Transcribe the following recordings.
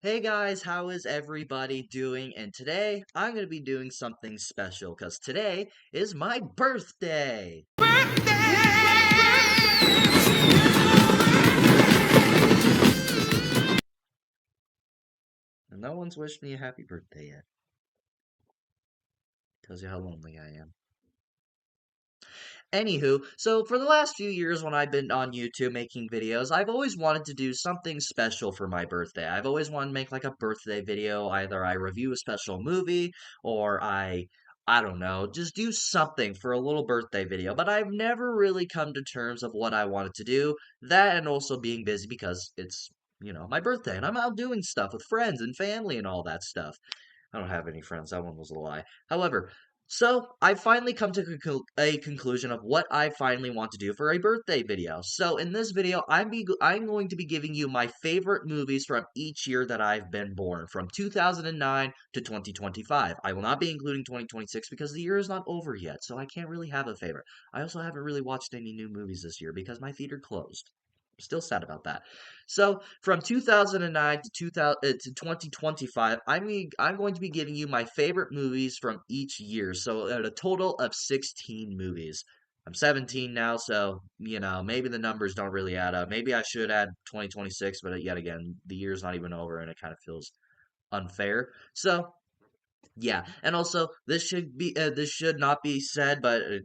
Hey guys, how is everybody doing? And today I'm going to be doing something special because today is my birthday. And no one's wished me a happy birthday yet. Tells you how lonely I am. Anywho, so for the last few years when I've been on YouTube making videos, I've always wanted to do something special for my birthday. I've always wanted to make like a birthday video. Either I review a special movie or I don't know, just do something for a little birthday video. But I've never really come to terms of what I wanted to do. That and also being busy because it's my birthday and I'm out doing stuff with friends and family and all that stuff. I don't have any friends. That one was a lie. However, so I finally come to a conclusion of what I finally want to do for a birthday video. So in this video, I'm going to be giving you my favorite movies from each year that I've been born, from 2009 to 2025. I will not be including 2026 because the year is not over yet, so I can't really have a favorite. I also haven't really watched any new movies this year because my theater closed. Still sad about that. So from 2009 to 2000 to 2025, I'm going to be giving you my favorite movies from each year. So at a total of 16 movies. I'm 17 now, so maybe the numbers don't really add up. Maybe I should add 2026, but yet again, the year's not even over, and it kind of feels unfair. So yeah, and also this should not be said, but it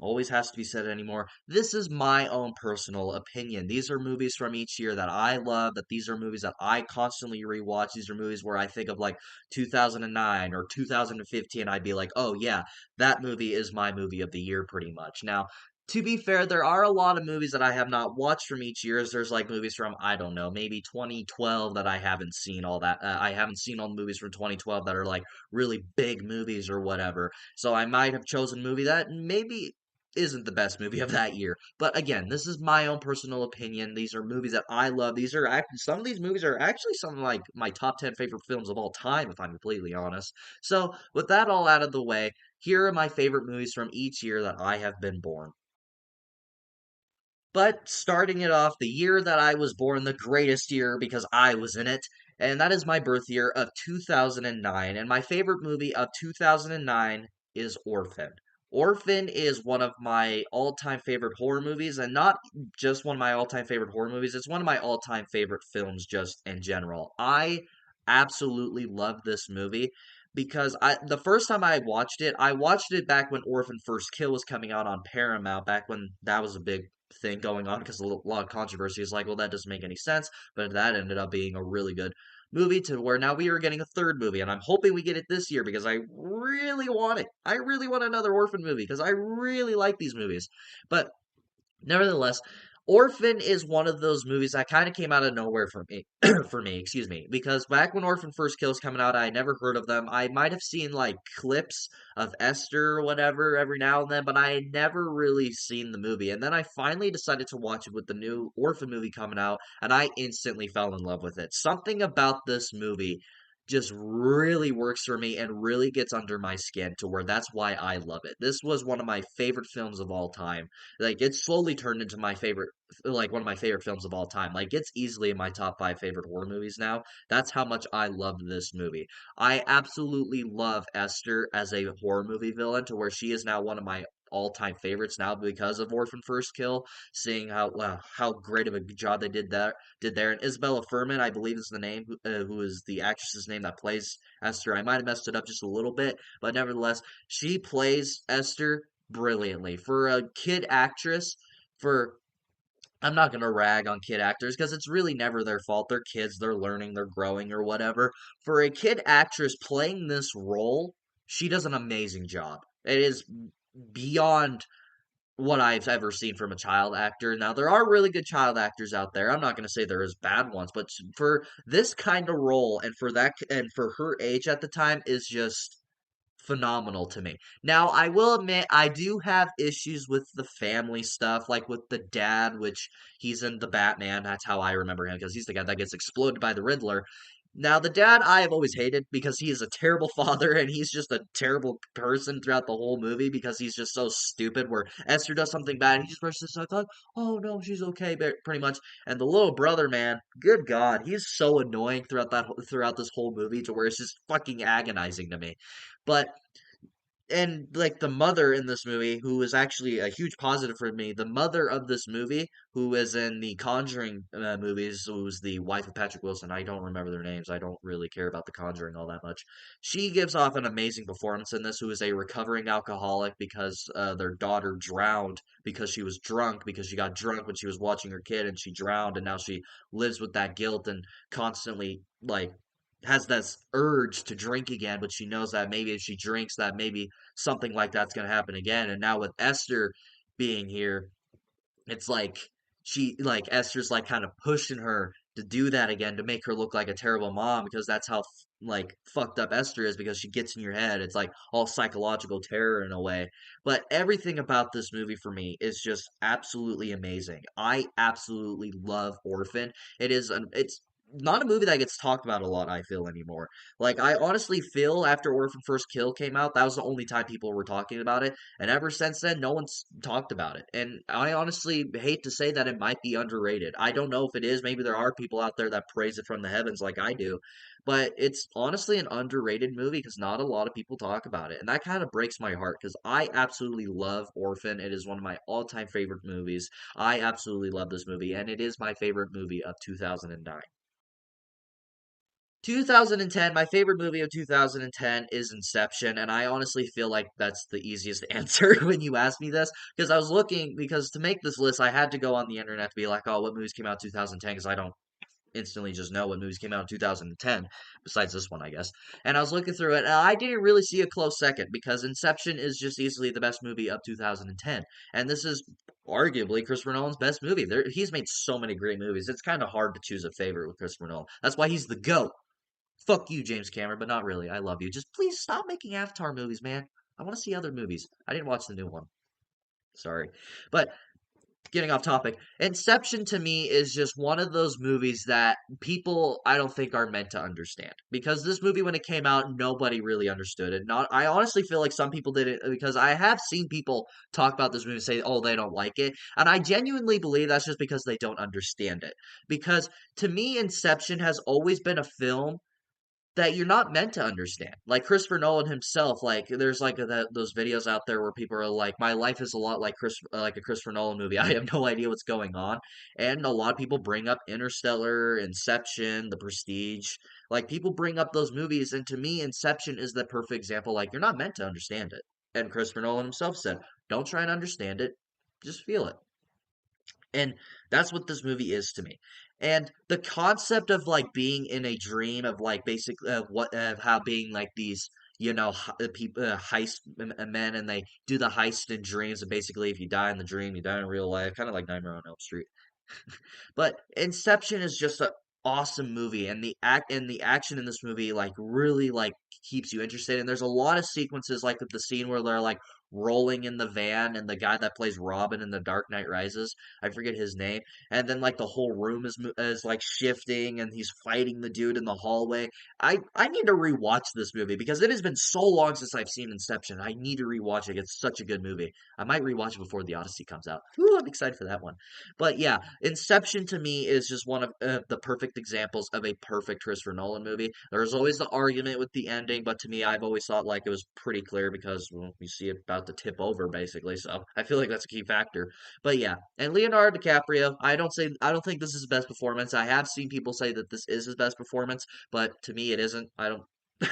always has to be said anymore. This is my own personal opinion. These are movies from each year that I love. That these are movies that I constantly rewatch. These are movies where I think of like 2009 or 2015. I'd be like, oh yeah, that movie is my movie of the year, pretty much. Now, to be fair, there are a lot of movies that I have not watched from each year. There's like movies from, I don't know, maybe 2012 that I haven't seen all that. I haven't seen all the movies from 2012 that are like really big movies or whatever. So I might have chosen a movie that maybe isn't the best movie of that year. But again, this is my own personal opinion. These are movies that I love. These are actually some of these movies are actually some of like my top 10 favorite films of all time, if I'm completely honest. So with that all out of the way, here are my favorite movies from each year that I have been born. But starting it off, the year that I was born, the greatest year because I was in it, and that is my birth year of 2009. And my favorite movie of 2009 is Orphan. Orphan is one of my all time favorite horror movies, and not just one of my all time favorite horror movies, it's one of my all time favorite films just in general. I absolutely love this movie because the first time I watched it back when Orphan First Kill was coming out on Paramount, back when that was a big thing going on because a lot of controversy is like, well, that doesn't make any sense. But that ended up being a really good movie to where now we are getting a third movie, and I'm hoping we get it this year because I really want it. I really want another Orphan movie because I really like these movies. But nevertheless, Orphan is one of those movies that kind of came out of nowhere for me, for me, excuse me, because back when Orphan First Kill was coming out, I never heard of them. I might have seen like clips of Esther or whatever every now and then, but I had never really seen the movie. And then I finally decided to watch it with the new Orphan movie coming out, and I instantly fell in love with it. Something about this movie just really works for me and really gets under my skin to where that's why I love it. This was one of my favorite films of all time. Like it's slowly turned into my favorite, like one of my favorite films of all time. Like it's easily in my top five favorite horror movies now. That's how much I loved this movie. I absolutely love Esther as a horror movie villain to where she is now one of my all-time favorites now because of Orphan First Kill. Seeing how great of a job they did there, and Isabella Furman, I believe is the name, who is the actress's name that plays Esther. I might have messed it up just a little bit, but nevertheless, she plays Esther brilliantly. For a kid actress, for I'm not gonna rag on kid actors because it's really never their fault. They're kids, they're learning, they're growing or whatever. For a kid actress playing this role, she does an amazing job. It is beyond what I've ever seen from a child actor. Now, there are really good child actors out there. I'm not going to say there is bad ones, but for this kind of role and for that and for her age at the time is just phenomenal to me. Now, I will admit I do have issues with the family stuff, like with the dad, which he's in the Batman. That's how I remember him because he's the guy that gets exploded by the Riddler. Now, the dad I have always hated because he is a terrible father and he's just a terrible person throughout the whole movie because he's just so stupid. Where Esther does something bad, he just rushes aside, like, "Oh no, she's okay," pretty much. And the little brother, man, good God, he's so annoying throughout this whole movie to where it's just fucking agonizing to me. But and like the mother in this movie, who is actually a huge positive for me, the mother of this movie, who is in the Conjuring movies, who's the wife of Patrick Wilson. I don't remember their names. I don't really care about the Conjuring all that much. She gives off an amazing performance in this. Who is a recovering alcoholic because their daughter drowned because she was drunk because she got drunk when she was watching her kid and she drowned, and now she lives with that guilt and constantly like has this urge to drink again, but she knows that maybe if she drinks, that maybe something like that's going to happen again. And now with Esther being here, it's like Esther's like kind of pushing her to do that again to make her look like a terrible mom because that's how like fucked up Esther is because she gets in your head. It's like all psychological terror in a way. But everything about this movie for me is just absolutely amazing. I absolutely love Orphan. It's not a movie that gets talked about a lot, I feel, anymore. Like I honestly feel after Orphan First Kill came out, that was the only time people were talking about it. And ever since then, no one's talked about it. And I honestly hate to say that it might be underrated. I don't know if it is. Maybe there are people out there that praise it from the heavens like I do. But it's honestly an underrated movie because not a lot of people talk about it. And that kind of breaks my heart because I absolutely love Orphan. It is one of my all time favorite movies. I absolutely love this movie. And it is my favorite movie of 2009. 2010, my favorite movie of 2010 is Inception, and I honestly feel like that's the easiest answer when you ask me this, because I was looking, because to make this list, I had to go on the internet to be like, oh, what movies came out 2010, because I don't instantly just know what movies came out in 2010, besides this one, I guess. And I was looking through it, and I didn't really see a close second, because Inception is just easily the best movie of 2010, and this is arguably Christopher Nolan's best movie. He's made so many great movies, it's kind of hard to choose a favorite with Christopher Nolan. That's why he's the GOAT. Fuck you, James Cameron, but not really. I love you. Just please stop making Avatar movies, man. I want to see other movies. I didn't watch the new one. Sorry. But getting off topic, Inception to me is just one of those movies that people I don't think are meant to understand. Because this movie when it came out, nobody really understood it. Not I honestly feel like some people did it because I have seen people talk about this movie and say, "Oh, they don't like it." And I genuinely believe that's just because they don't understand it. Because to me Inception has always been a film that you're not meant to understand. Like Christopher Nolan himself, like there's like those videos out there where people are like, "My life is a lot like like a Christopher Nolan movie. I have no idea what's going on." And a lot of people bring up Interstellar, Inception, The Prestige. Like people bring up those movies, and to me, Inception is the perfect example. Like you're not meant to understand it. And Christopher Nolan himself said, "Don't try and understand it, just feel it." And that's what this movie is to me. And the concept of like being in a dream of like basically how being like these people heist men and they do the heist in dreams and basically if you die in the dream you die in real life, kind of like Nightmare on Elm Street. But Inception is just an awesome movie, and the action in this movie like really like keeps you interested. And there's a lot of sequences like with the scene where they're like rolling in the van, and the guy that plays Robin in The Dark Knight Rises, I forget his name, and then like the whole room is like shifting, and he's fighting the dude in the hallway. I need to rewatch this movie because it has been so long since I've seen Inception. I need to rewatch it. It's such a good movie. I might rewatch it before The Odyssey comes out. Ooh, I'm excited for that one. But yeah, Inception to me is just one of the perfect examples of a perfect Christopher Nolan movie. There's always the argument with the ending, but to me, I've always thought like it was pretty clear because well, you see it about to tip over basically. So I feel like that's a key factor. But yeah, and Leonardo DiCaprio, I don't think this is his best performance. I have seen people say that this is his best performance, but to me, it isn't. I don't.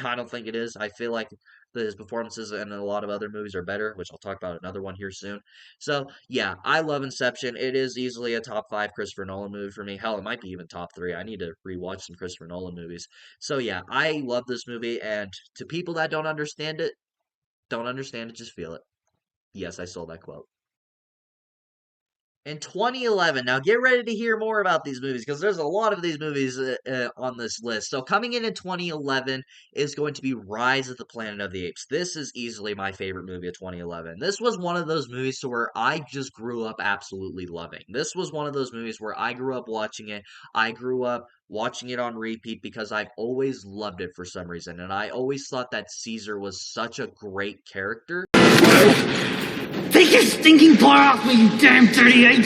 I don't think it is. I feel like his performances in a lot of other movies are better, which I'll talk about another one here soon. So yeah, I love Inception. It is easily a top five Christopher Nolan movie for me. Hell, it might be even top three. I need to rewatch some Christopher Nolan movies. So yeah, I love this movie, and to people that don't understand it, just feel it. Yes, I stole that quote. In 2011, now get ready to hear more about these movies because there's a lot of these movies on this list. So, coming in 2011 is going to be Rise of the Planet of the Apes. This is easily my favorite movie of 2011. This was one of those movies to where I just grew up absolutely loving. This was one of those movies where I grew up watching it. I grew up watching it on repeat because I've always loved it for some reason. And I always thought that Caesar was such a great character. Take your stinking paw off me, you damn dirty ape!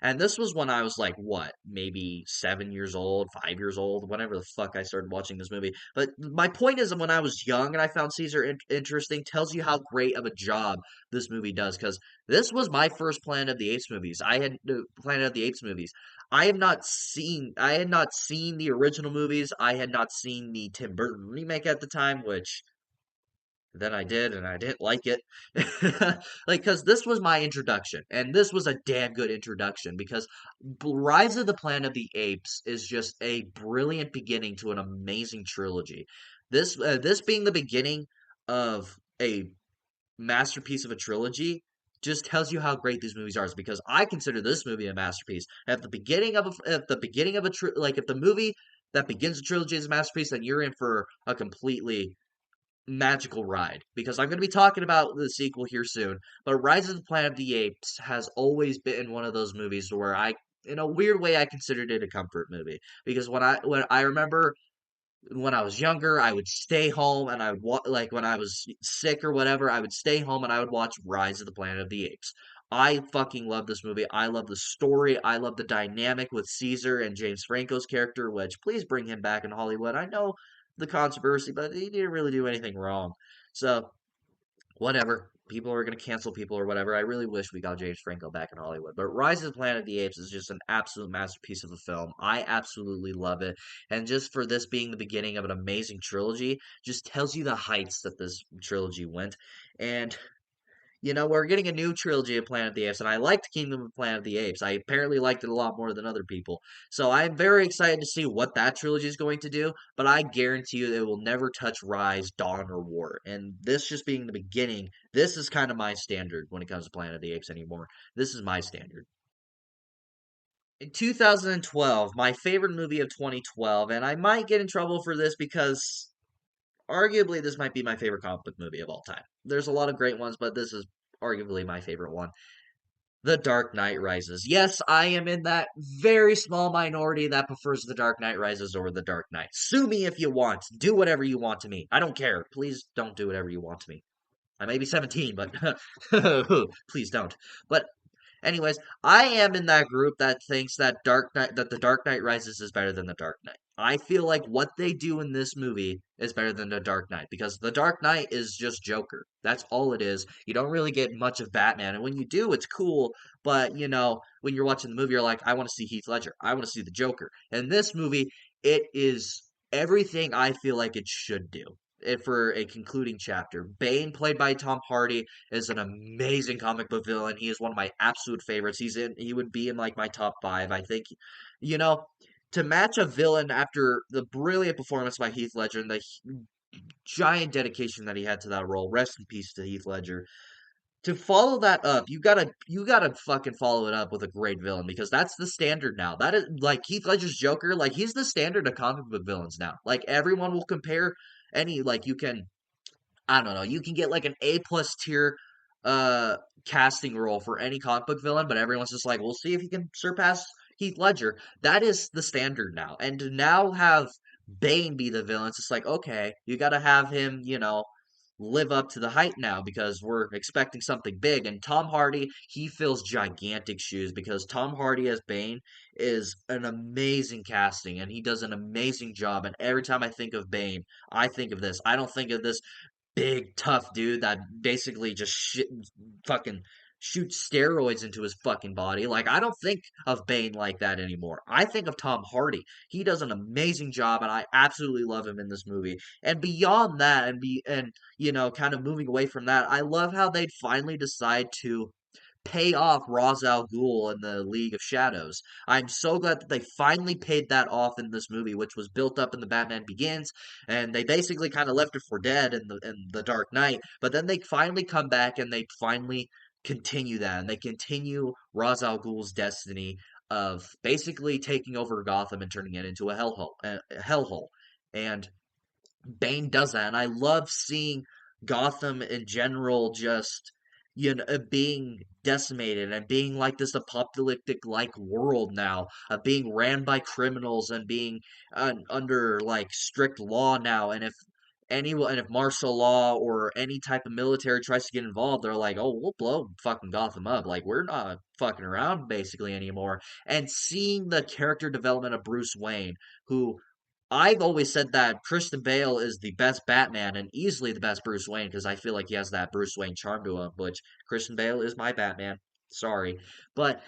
And this was when I was like, what, maybe 7 years old, 5 years old, whenever the fuck I started watching this movie. But my point is, that when I was young and I found Caesar interesting, tells you how great of a job this movie does. Because this was my first Planet of the Apes movies. I had Planet of the Apes movies. I had not seen the original movies. I had not seen the Tim Burton remake at the time, which then I did, and I didn't like it. Like, because this was my introduction, and this was a damn good introduction because Rise of the Planet of the Apes is just a brilliant beginning to an amazing trilogy. This being the beginning of a masterpiece of a trilogy just tells you how great these movies are. Because I consider this movie a masterpiece. At the beginning of like if the movie that begins a trilogy is a masterpiece, then you're in for a completely magical ride because I'm going to be talking about the sequel here soon. But Rise of the Planet of the Apes has always been one of those movies where in a weird way, I considered it a comfort movie because when I remember when I was younger, I would stay home and I would like when I was sick or whatever, I would stay home and I would watch Rise of the Planet of the Apes. I fucking love this movie. I love the story. I love the dynamic with Caesar and James Franco's character, which please bring him back in Hollywood. I know the controversy, but he didn't really do anything wrong. So, whatever. People are going to cancel people or whatever. I really wish we got James Franco back in Hollywood. But Rise of the Planet of the Apes is just an absolute masterpiece of a film. I absolutely love it. And just for this being the beginning of an amazing trilogy, just tells you the heights that this trilogy went. And we're getting a new trilogy of Planet of the Apes, and I liked Kingdom of Planet of the Apes. I apparently liked it a lot more than other people. So I'm very excited to see what that trilogy is going to do, but I guarantee you it will never touch Rise, Dawn, or War. And this just being the beginning, this is kind of my standard when it comes to Planet of the Apes anymore. This is my standard. In 2012, my favorite movie of 2012, and I might get in trouble for this because arguably this might be my favorite comic book movie of all time. There's a lot of great ones, but this is arguably my favorite one. The Dark Knight Rises. Yes, I am in that very small minority that prefers The Dark Knight Rises over The Dark Knight. Sue me if you want. Do whatever you want to me. I don't care. Please don't do whatever you want to me. I may be 17, but please don't. But anyways, I am in that group that thinks that the Dark Knight Rises is better than the Dark Knight. I feel like what they do in this movie is better than the Dark Knight because the Dark Knight is just Joker. That's all it is. You don't really get much of Batman, and when you do, it's cool. But when you're watching the movie, you're like, I want to see Heath Ledger. I want to see the Joker. In this movie, it is everything I feel like it should do. For a concluding chapter, Bane, played by Tom Hardy, is an amazing comic book villain. He is one of my absolute favorites. He would be in like my top five. I think, you know, to match a villain after the brilliant performance by Heath Ledger and the giant dedication that he had to that role. Rest in peace to Heath Ledger. To follow that up, you gotta fucking follow it up with a great villain because that's the standard now. That is like Heath Ledger's Joker, like he's the standard of comic book villains now. Like everyone will compare any like you can I don't know. You can get like an A plus tier uh casting role for any comic book villain, but everyone's just like, we'll see if he can surpass Heath Ledger. That is the standard now. And to now have Bane be the villain, it's just like, okay, you gotta have him, live up to the hype now because we're expecting something big. And Tom Hardy, he fills gigantic shoes because Tom Hardy as Bane is an amazing casting and he does an amazing job. And every time I think of Bane, I think of this. I don't think of this big tough dude that basically just fucking shoots steroids into his fucking body. Like I don't think of Bane like that anymore. I think of Tom Hardy. He does an amazing job and I absolutely love him in this movie. And beyond that kind of moving away from that, I love how they'd finally decide to pay off Ra's al Ghul in the League of Shadows. I'm so glad that they finally paid that off in this movie, which was built up in the Batman Begins, and they basically kind of left it for dead in the Dark Knight. But then they finally come back and they finally continue that, and they continue Ra's al Ghul's destiny of basically taking over Gotham and turning it into a hellhole. And Bane does that, and I love seeing Gotham in general just being decimated and being like this apocalyptic like world now of being ran by criminals and being under like strict law now. And if martial law or any type of military tries to get involved, they're like, "Oh, we'll blow fucking Gotham up. Like we're not fucking around basically anymore." And seeing the character development of Bruce Wayne, who I've always said that Christian Bale is the best Batman and easily the best Bruce Wayne because I feel like he has that Bruce Wayne charm to him, which Christian Bale is my Batman. Sorry. But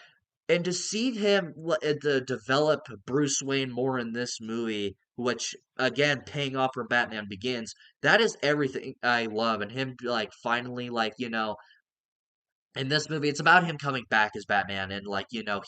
and to see him to develop Bruce Wayne more in this movie, which again paying off from Batman Begins, that is everything I love. And him like finally like in this movie, it's about him coming back as Batman and like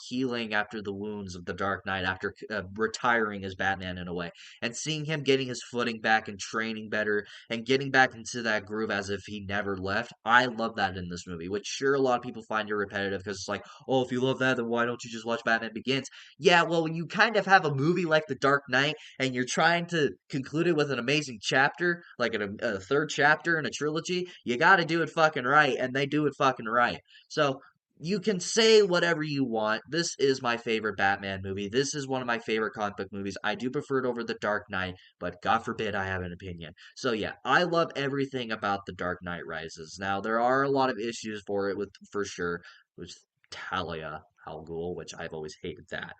healing after the wounds of the Dark Knight, after retiring as Batman in a way, and seeing him getting his footing back and training better and getting back into that groove as if he never left. I love that in this movie, which sure a lot of people find it repetitive because it's like, oh, if you love that, then why don't you just watch Batman Begins? Yeah, well, when you kind of have a movie like The Dark Knight and you're trying to conclude it with an amazing chapter, like a third chapter in a trilogy, you got to do it fucking right, and they do it fucking right. So you can say whatever you want. This is my favorite Batman movie. This is one of my favorite comic book movies. I do prefer it over The Dark Knight, but God forbid I have an opinion. So yeah, I love everything about The Dark Knight Rises. Now there are a lot of issues for sure with Talia Al Ghul, which I've always hated that.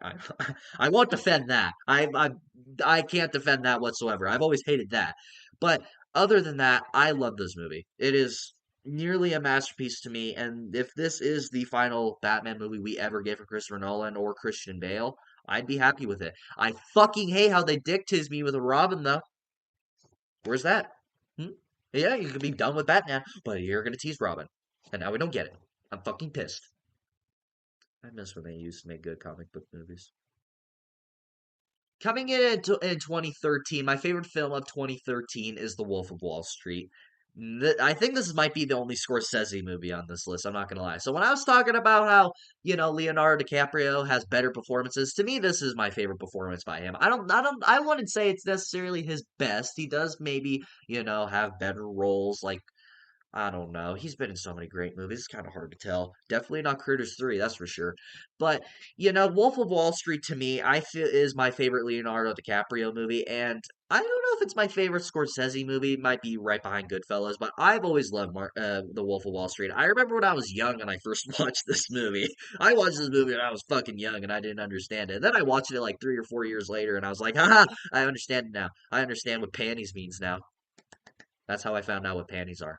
I won't defend that. I can't defend that whatsoever. I've always hated that. But other than that, I love this movie. It is nearly a masterpiece to me. And if this is the final Batman movie we ever get from Christopher Nolan or Christian Bale, I'd be happy with it. I fucking hate how they dick tease me with a Robin, though. Where's that? Hmm? Yeah, you could be done with Batman, but you're gonna tease Robin. And now we don't get it. I'm fucking pissed. I miss when they used to make good comic book movies. Coming in 2013, my favorite film of 2013 is The Wolf of Wall Street. I think this might be the only Scorsese movie on this list. I'm not gonna lie. So when I was talking about how Leonardo DiCaprio has better performances, to me this is my favorite performance by him. I wouldn't say it's necessarily his best. He does maybe have better roles like I don't know. He's been in so many great movies. It's kind of hard to tell. Definitely not Critters 3, that's for sure. But, Wolf of Wall Street to me, I feel is my favorite Leonardo DiCaprio movie. And I don't know if it's my favorite Scorsese movie. It might be right behind Goodfellas. But I've always loved The Wolf of Wall Street. I remember when I was young and I first watched this movie. I watched this movie when I was fucking young and I didn't understand it. Then I watched it like 3 or 4 years later and I was like, haha, I understand it now. I understand what panties means now. That's how I found out what panties are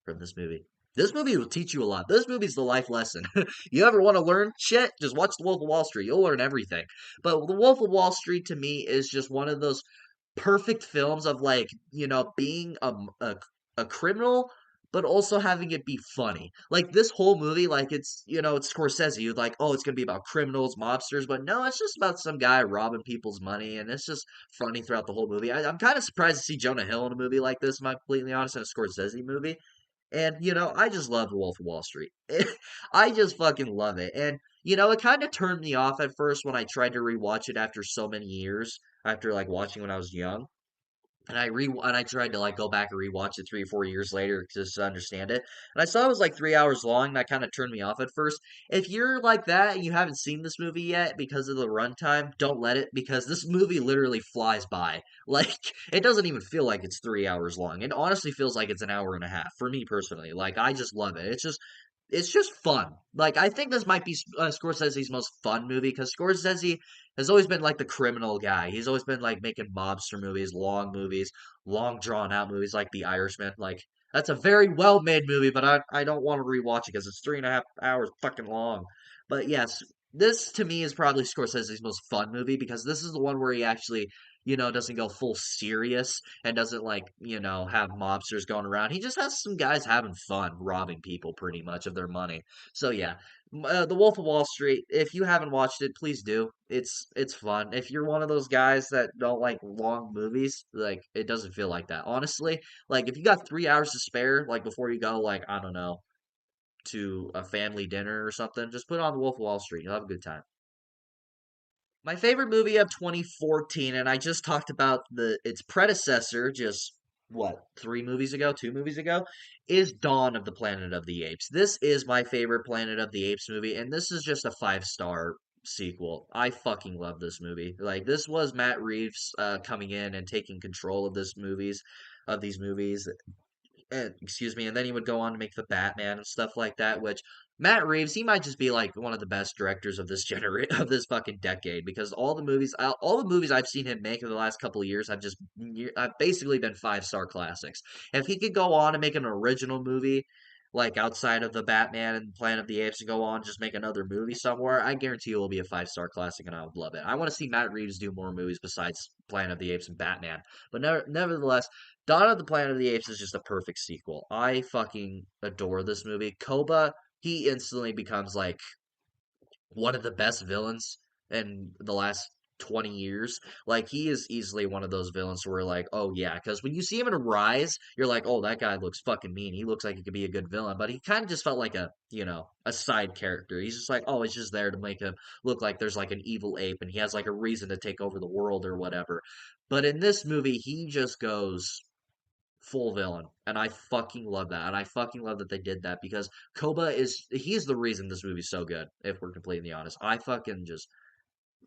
from this movie. This movie will teach you a lot. This movie's the life lesson. You ever want to learn shit? Just watch The Wolf of Wall Street. You'll learn everything. But The Wolf of Wall Street to me is just one of those perfect films of like, being a criminal, but also having it be funny. Like this whole movie, like it's Scorsese. You're like, oh, it's gonna be about criminals, mobsters, but no, it's just about some guy robbing people's money, and it's just funny throughout the whole movie. I'm kind of surprised to see Jonah Hill in a movie like this. If I'm completely honest, in a Scorsese movie. And, I just love The Wolf of Wall Street. I just fucking love it. And, it kind of turned me off at first when I tried to rewatch it after so many years, after like watching when I was young. And I tried to like go back and rewatch it 3 or 4 years later just to understand it. And I saw it was like 3 hours long, and that kind of turned me off at first. If you're like that and you haven't seen this movie yet because of the runtime, don't let it because this movie literally flies by. Like it doesn't even feel like it's 3 hours long. It honestly feels like it's an hour and a half for me personally. Like I just love it. It's just fun. Like I think this might be Scorsese's most fun movie because Scorsese has always been like the criminal guy. He's always been like making movies, long drawn out movies like The Irishman. Like that's a very well made movie, but I don't want to rewatch it because it's 3.5 hours fucking long. But yes, this to me is probably Scorsese's most fun movie because this is the one where he actually doesn't go full serious and doesn't like, have mobsters going around. He just has some guys having fun robbing people pretty much of their money. So yeah, The Wolf of Wall Street, if you haven't watched it, please do. It's fun. If you're one of those guys that don't like long movies, like it doesn't feel like that. Honestly, like if you got 3 hours to spare, like before you go, like I don't know, to a family dinner or something, just put on The Wolf of Wall Street. You'll have a good time. My favorite movie of 2014, and I just talked about its predecessor just what, 3 movies ago, 2 movies ago, is Dawn of the Planet of the Apes. This is my favorite Planet of the Apes movie, and this is just a 5-star sequel. I fucking love this movie. Like this was Matt Reeves coming in and taking control of these movies, excuse me, and then he would go on to make the Batman and stuff like that. Which Matt Reeves, he might just be like one of the best directors of this of this fucking decade because all the movies I've seen him make in the last couple of years, I've basically been 5-star classics. If he could go on and make an original movie. Like outside of the Batman and Planet of the Apes and go on just make another movie somewhere, I guarantee it will be a 5-star classic and I would love it. I want to see Matt Reeves do more movies besides Planet of the Apes and Batman. But nevertheless, Dawn of the Planet of the Apes is just a perfect sequel. I fucking adore this movie. Koba, he instantly becomes like one of the best villains in the last 20 years. Like he is easily one of those villains where like, oh yeah, because when you see him in Rise, you're like, oh that guy looks fucking mean. He looks like he could be a good villain, but he kind of just felt like a side character. He's just like, oh, it's just there to make him look like there's like an evil ape and he has like a reason to take over the world or whatever. But in this movie, he just goes full villain. And I fucking love that. And I fucking love that they did that because he's the reason this movie's so good, if we're completely honest. I fucking just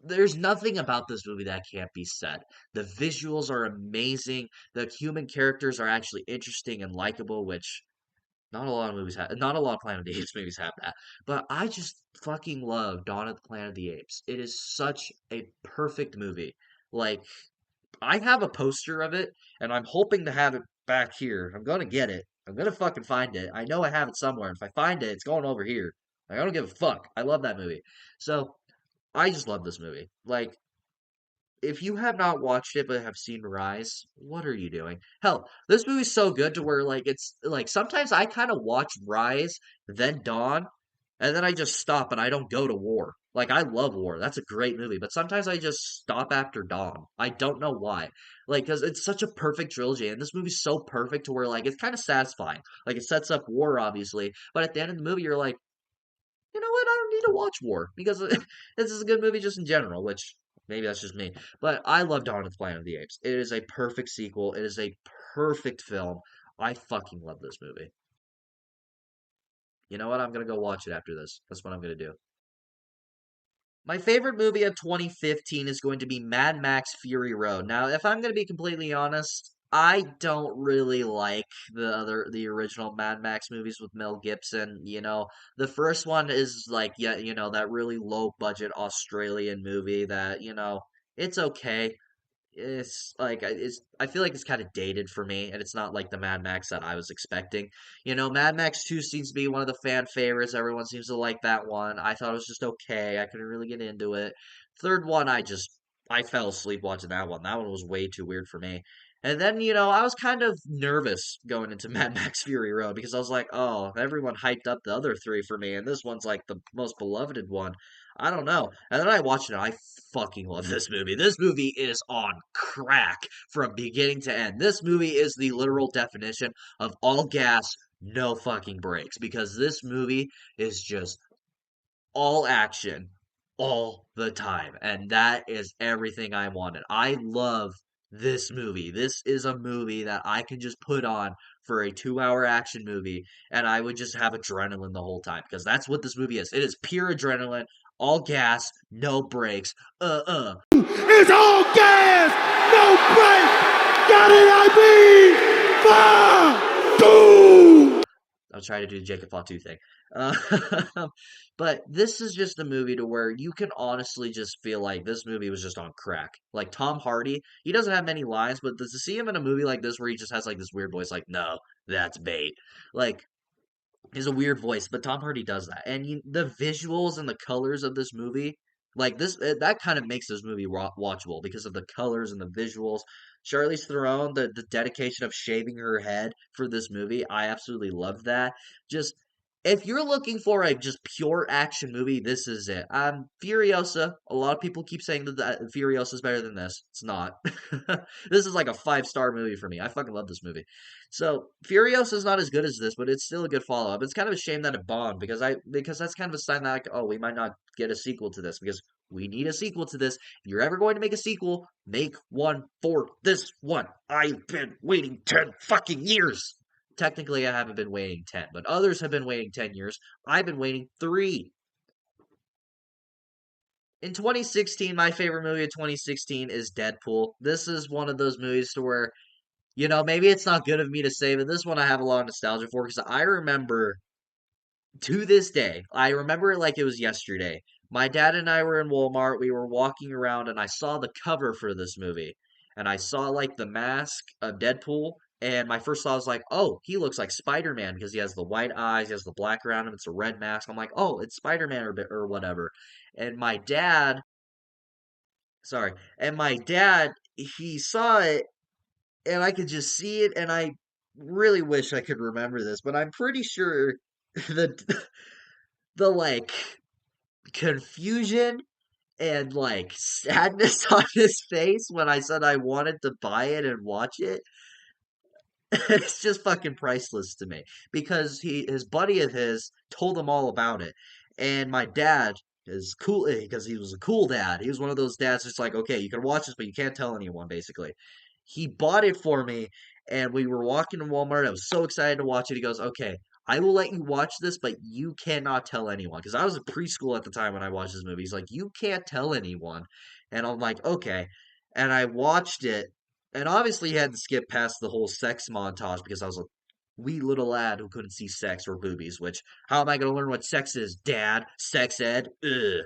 there's nothing about this movie that can't be said. The visuals are amazing. The human characters are actually interesting and likable, which not a lot of Planet of the Apes movies have that. But I just fucking love Dawn of the Planet of the Apes. It is such a perfect movie. Like I have a poster of it, and I'm hoping to have it back here. I'm gonna get it. I'm gonna fucking find it. I know I have it somewhere. If I find it, it's going over here. Like, I don't give a fuck. I love that movie. So I just love this movie. Like, if you have not watched it but have seen Rise, what are you doing? Hell, this movie's so good to where like it's like sometimes I kind of watch Rise, then Dawn, and then I just stop and I don't go to War. Like I love War. That's a great movie, but sometimes I just stop after Dawn. I don't know why. Like cuz it's such a perfect trilogy and this movie's so perfect to where like it's kind of satisfying. Like it sets up War obviously, but at the end of the movie you're like, "You know what? I don't need to watch War because this is a good movie just in general," which maybe that's just me. But I love Dawn of the Planet of the Apes. It is a perfect sequel. It is a perfect film. I fucking love this movie. You know what? I'm gonna go watch it after this. That's what I'm gonna do. My favorite movie of 2015 is going to be Mad Max Fury Road. Now, if I'm going to be completely honest, I don't really like the original Mad Max movies with Mel Gibson. The first one is like, yeah, that really low budget Australian movie that, it's okay. I feel like it's kind of dated for me, and it's not like the Mad Max that I was expecting. Mad Max 2 seems to be one of the fan favorites. Everyone seems to like that one. I thought it was just okay. I couldn't really get into it. Third one, I fell asleep watching that one. That one was way too weird for me. And then, I was kind of nervous going into Mad Max Fury Road because I was like, oh, everyone hyped up the other three for me, and this one's like the most beloved one. I don't know. And then I watched it. I fucking love this movie. This movie is on crack from beginning to end. This movie is the literal definition of all gas, no fucking brakes. Because this movie is just all action all the time. And that is everything I wanted. I love this movie. This is a movie that I can just put on for a 2 hour action movie and I would just have adrenaline the whole time because that's what this movie is. It is pure adrenaline, all gas, no brakes. It's all gas, no brakes. Got it, I mean, boom. I was trying to do the Jacob Fatu thing. Uh, but this is just a movie to where you can honestly just feel like this movie was just on crack. Like Tom Hardy, he doesn't have many lines, but to see him in a movie like this where he just has like this weird voice, like, no, that's bait. Like, is a weird voice, but Tom Hardy does that. And the visuals and the colors of this movie Like this, that kind of makes this movie watchable because of the colors and the visuals. Charlize Theron, the dedication of shaving her head for this movie, I absolutely love that. Just if you're looking for a just pure action movie, this is it. Furiosa. A lot of people keep saying that Furiosa is better than this. It's not. This is like a 5-star movie for me. I fucking love this movie. So Furiosa is not as good as this, but it's still a good follow up. It's kind of a shame that it bombed because that's kind of a sign that like, oh, we might not get a sequel to this because we need a sequel to this. If you're ever going to make a sequel, make one for this one. I've been waiting 10 fucking years. Technically, I haven't been waiting 10, but others have been waiting 10 years. I've been waiting 3. In 2016, my favorite movie of 2016 is Deadpool. This is one of those movies to where, maybe it's not good of me to say, but this one I have a lot of nostalgia for because I remember to this day, I remember it like it was yesterday. My dad and I were in Walmart. We were walking around, and I saw the cover for this movie. And I saw like the mask of Deadpool. And my first thought was like, oh, he looks like Spider Man because he has the white eyes, he has the black around him, it's a red mask. I'm like, oh, it's Spider Man or whatever. And my dad, sorry, and my dad, he saw it, and I could just see it, and I really wish I could remember this, but I'm pretty sure the the like confusion and like sadness on his face when I said I wanted to buy it and watch it. It's just fucking priceless to me because his buddy of his told him all about it, and my dad is cool because he was a cool dad. He was one of those dads that's like, okay, you can watch this, but you can't tell anyone. Basically, he bought it for me, and we were walking to Walmart. I was so excited to watch it. He goes, okay. I will let you watch this, but you cannot tell anyone. Because I was in preschool at the time when I watched this movie. He's like, you can't tell anyone. And I'm like, okay. And I watched it, and obviously, he had to skip past the whole sex montage because I was a wee little lad who couldn't see sex or boobies. Which, how am I going to learn what sex is, Dad? Sex ed? Ugh.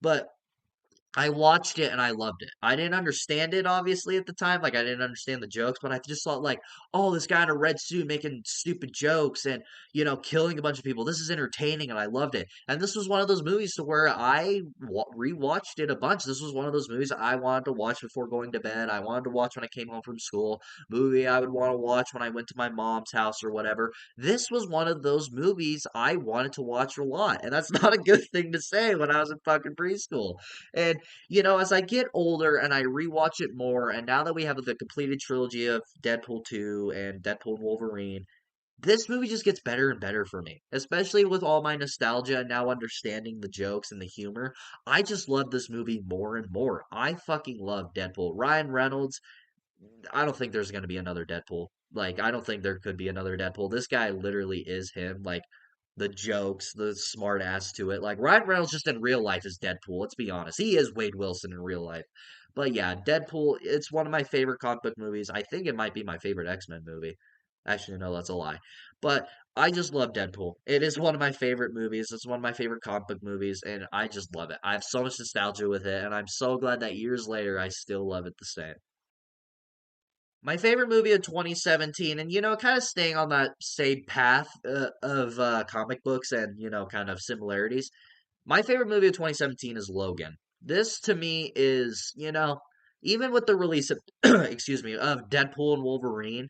But I watched it and I loved it. I didn't understand it obviously at the time, like I didn't understand the jokes, but I just thought like, oh, this guy in a red suit making stupid jokes and killing a bunch of people. This is entertaining and I loved it. And this was one of those movies to where I rewatched it a bunch. This was one of those movies I wanted to watch before going to bed. I wanted to watch when I came home from school. Movie I would want to watch when I went to my mom's house or whatever. This was one of those movies I wanted to watch a lot, and that's not a good thing to say when I was in fucking preschool. And as I get older and I rewatch it more, and now that we have the completed trilogy of Deadpool 2 and Deadpool and Wolverine, this movie just gets better and better for me, especially with all my nostalgia and now understanding the jokes and the humor. I just love this movie more and more. I fucking love Deadpool. Ryan Reynolds, I don't think there's going to be another Deadpool. Like, I don't think there could be another Deadpool. This guy literally is him. Like, the jokes, the smart ass to it. Like, Ryan Reynolds just in real life is Deadpool. Let's be honest. He is Wade Wilson in real life. But yeah, Deadpool, it's one of my favorite comic book movies. I think it might be my favorite X-Men movie. Actually, no, that's a lie. But I just love Deadpool. It is one of my favorite movies. It's one of my favorite comic book movies, and I just love it. I have so much nostalgia with it, and I'm so glad that years later I still love it the same. My favorite movie of 2017, and kind of staying on that same path of comic books and kind of similarities. My favorite movie of 2017 is Logan. This to me is, even with the release of, excuse me, of Deadpool and Wolverine,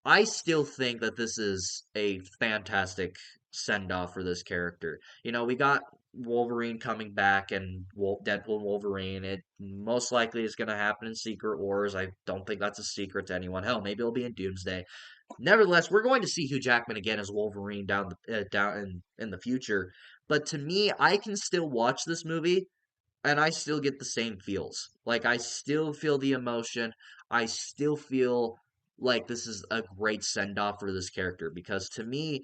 I still think that this is a fantastic send off for this character. We got Wolverine coming back and Deadpool and Wolverine. It most likely is going to happen in Secret Wars. I don't think that's a secret to anyone. Hell, maybe it'll be in Doomsday. Nevertheless, we're going to see Hugh Jackman again as Wolverine down in the future. But to me, I can still watch this movie and I still get the same feels. Like I still feel the emotion. I still feel like this is a great send off for this character because to me,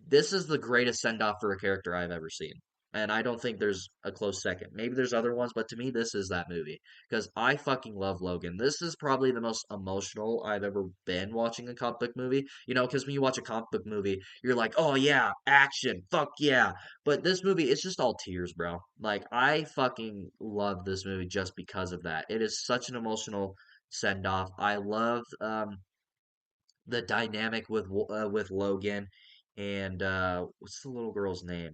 this is the greatest send off for a character I've ever seen. And I don't think there's a close second. Maybe there's other ones, but to me, this is that movie because I fucking love Logan. This is probably the most emotional I've ever been watching a comic book movie. Because when you watch a comic book movie, you're like, oh yeah, action, fuck yeah. But this movie, it's just all tears, bro. Like, I fucking love this movie just because of that. It is such an emotional send off. I love the dynamic with Logan and what's the little girl's name?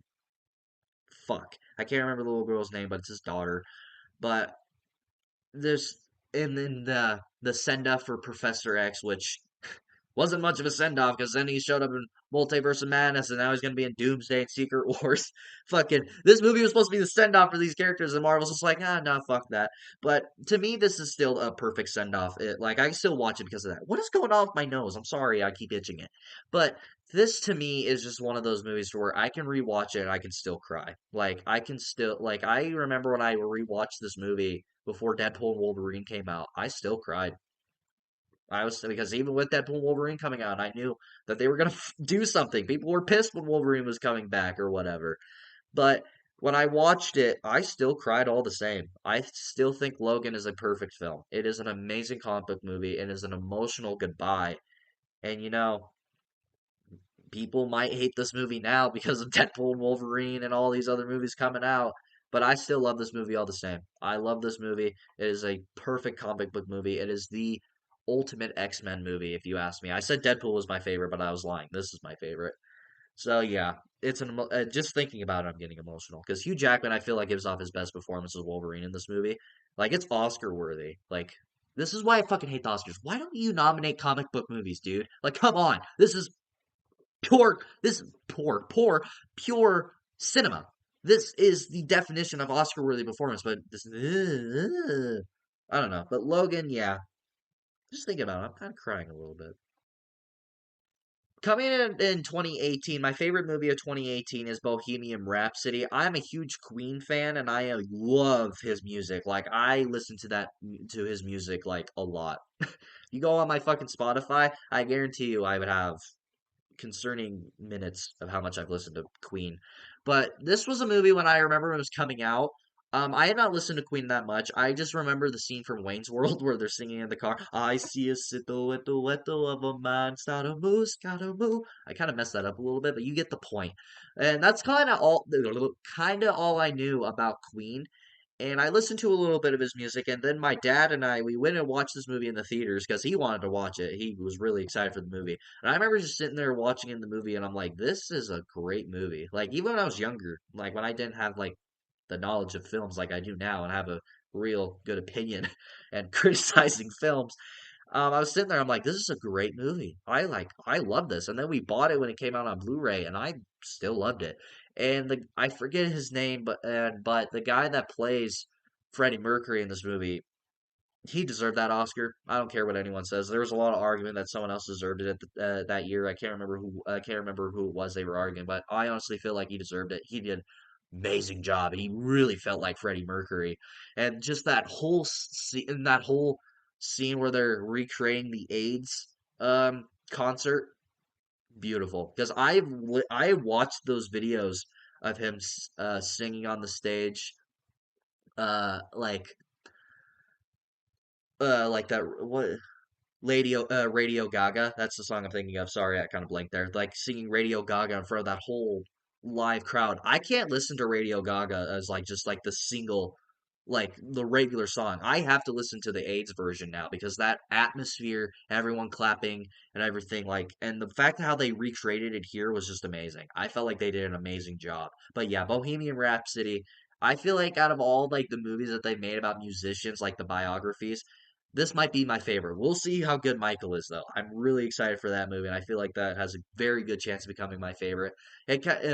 fuck. I can't remember the little girl's name, but it's his daughter. But there's and then the send off for Professor X, which wasn't much of a send off because then he showed up in Multiverse of Madness and now he's gonna be in Doomsday and Secret Wars. Fucking this movie was supposed to be the send off for these characters, and Marvel's just like, ah, no, fuck that. But to me, this is still a perfect send off. Like I can still watch it because of that. What is going on with my nose? I'm sorry, I keep itching it. But this to me is just one of those movies where I can rewatch it and I can still cry. Like I can still like I remember when I rewatched this movie before Deadpool and Wolverine came out, I still cried. I was because even with Deadpool and Wolverine coming out, I knew that they were gonna do something. People were pissed when Wolverine was coming back or whatever. But when I watched it, I still cried all the same. I still think Logan is a perfect film. It is an amazing comic book movie. It is an emotional goodbye. And people might hate this movie now because of Deadpool and Wolverine and all these other movies coming out. But I still love this movie all the same. I love this movie. It is a perfect comic book movie. It is the ultimate X-Men movie, if you ask me. I said Deadpool was my favorite, but I was lying. This is my favorite. So yeah, just thinking about it, I'm getting emotional because Hugh Jackman, I feel like gives off his best performance as Wolverine in this movie. Like it's Oscar worthy. Like this is why I fucking hate the Oscars. Why don't you nominate comic book movies, dude? Like come on, this is pure cinema. This is the definition of Oscar worthy performance. But this, I don't know. But Logan, yeah, just thinking about it, I'm kind of crying a little bit. Coming in 2018, my favorite movie of 2018 is Bohemian Rhapsody. I'm a huge Queen fan and I love his music. Like I listen to his music like a lot. You go on my fucking Spotify, I guarantee you I would have concerning minutes of how much I've listened to Queen. But this was a movie when I remember it was coming out. I had not listened to Queen that much. I just remember the scene from Wayne's World where they're singing in the car. I see a silhouette of a man, Scaramouche, Scaramouche. I kind of messed that up a little bit, but you get the point. And that's kind of all I knew about Queen. And I listened to a little bit of his music, and then my dad and I we went and watched this movie in the theaters because he wanted to watch it. He was really excited for the movie, and I remember just sitting there watching in the movie, and I'm like, "This is a great movie." Like even when I was younger, like when I didn't have like the knowledge of films like I do now, and have a real good opinion and criticizing films, I was sitting there, I'm like, "This is a great movie. I love this." And then we bought it when it came out on Blu-ray, and I still loved it. And I forget his name, but the guy that plays Freddie Mercury in this movie, he deserved that Oscar. I don't care what anyone says. There was a lot of argument that someone else deserved it that year. I can't remember who it was they were arguing, but I honestly feel like he deserved it. He did amazing job. He really felt like Freddie Mercury, and just that whole scene where they're recreating the AIDS concert, beautiful. Because I watched those videos of him singing on the stage, uh, like like that what Radio Gaga. That's the song I'm thinking of. Sorry, I kind of blanked there. Like singing Radio Gaga in front of that whole live crowd. I can't listen to Radio Gaga as like just like the single like the regular song. I have to listen to the AIDS version now because that atmosphere, everyone clapping and everything and the fact how they recreated it here was just amazing. I felt like they did an amazing job. But yeah, Bohemian Rhapsody, I feel like out of all like the movies that they've made about musicians, like the biographies, this might be my favorite. We'll see how good Michael is, though. I'm really excited for that movie, and I feel like that has a very good chance of becoming my favorite.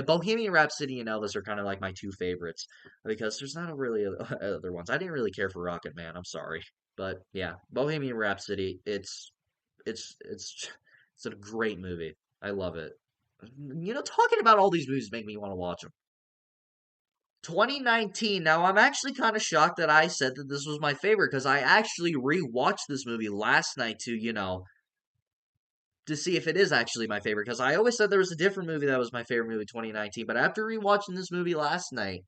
Bohemian Rhapsody and Elvis are kind of like my two favorites because there's not really other ones. I didn't really care for Rocket Man. I'm sorry, but yeah, Bohemian Rhapsody. It's it's a great movie. I love it. Talking about all these movies make me want to watch them. 2019. Now, I'm actually kind of shocked that I said that this was my favorite because I actually rewatched this movie last night to see if it is actually my favorite. Because I always said there was a different movie that was my favorite movie 2019, but after rewatching this movie last night,